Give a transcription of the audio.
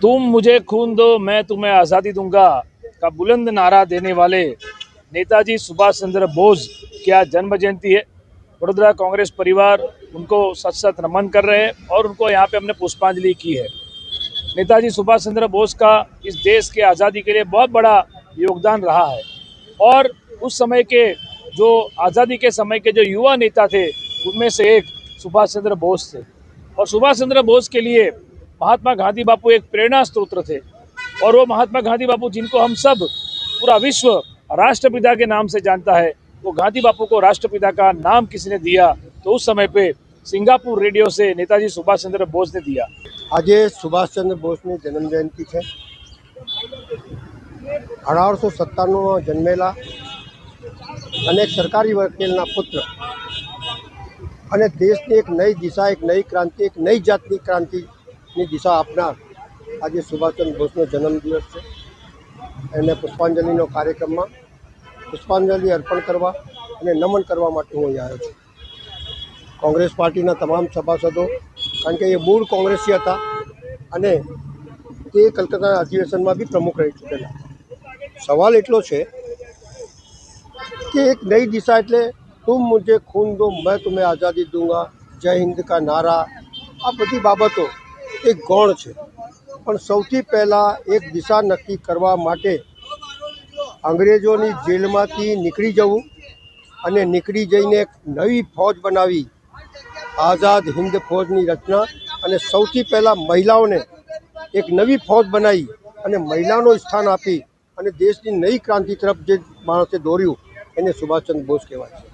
तुम मुझे खून दो मैं तुम्हें आज़ादी दूंगा का बुलंद नारा देने वाले नेताजी सुभाष चंद्र बोस की आज जन्म जयंती है। वडोदरा कांग्रेस परिवार उनको सत सत नमन कर रहे हैं और उनको यहाँ पे हमने पुष्पांजलि की है। नेताजी सुभाष चंद्र बोस का इस देश के आज़ादी के लिए बहुत बड़ा योगदान रहा है और उस समय के जो आज़ादी के समय के जो युवा नेता थे उनमें से एक सुभाष चंद्र बोस थे और सुभाष चंद्र बोस के लिए महात्मा गांधी बापू एक प्रेरणा स्रोत थे और वो महात्मा गांधी बापू जिनको हम सब पूरा विश्व राष्ट्रपिता के नाम से जानता है, वो गांधी बापू को राष्ट्रपिता का नाम किसी ने दिया तो उस समय पे सिंगापुर रेडियो से नेताजी सुभाष चंद्र बोस ने दिया। आज सुभाष चंद्र बोसनी जन्म जयंती है। 1897 जन्मेला अनेक सरकारी वकीलना पुत्र અને દેશની એક નઈ દિશા, એક નઈ ક્રાંતિ, એક નઈ જાતની ક્રાંતિની દિશા આપનાર આજે સુભાષચંદ્ર બોસનો જન્મદિવસ છે। એને પુષ્પાંજલિનો કાર્યક્રમમાં પુષ્પાંજલિ અર્પણ કરવા અને નમન કરવા માટે હું અહીં આવ્યો છું। કોંગ્રેસ પાર્ટીના તમામ સભાસદો, કારણ કે એ મૂળ કોંગ્રેસી હતા અને તે કલકત્તાના અધિવેશનમાં બી પ્રમુખ રહી ચૂકેલા। સવાલ એટલો છે कि एक नई दिशा एटले तुम मुझे खून दो मैं तुम्हें आज़ादी दूंगा, जय हिंद का नारा, आ बधी बाबतों एक गौण है। पण सौथी पहला एक दिशा नक्की करवा माटे अंग्रेजोनी जेलमांथी निकળી जवुं अने निकળી जईने एक नवी फौज बनावी, आज़ाद हिंद फौजनी रचना अने सौथी पहला महिलाओने एक नवी फौज बनाई अने महिलाओं स्थान आपी अने देशनी नई क्रांति तरफ जे माणसे दौर्युं એને સુભાષચંદ્ર બોસ કહેવાય છે।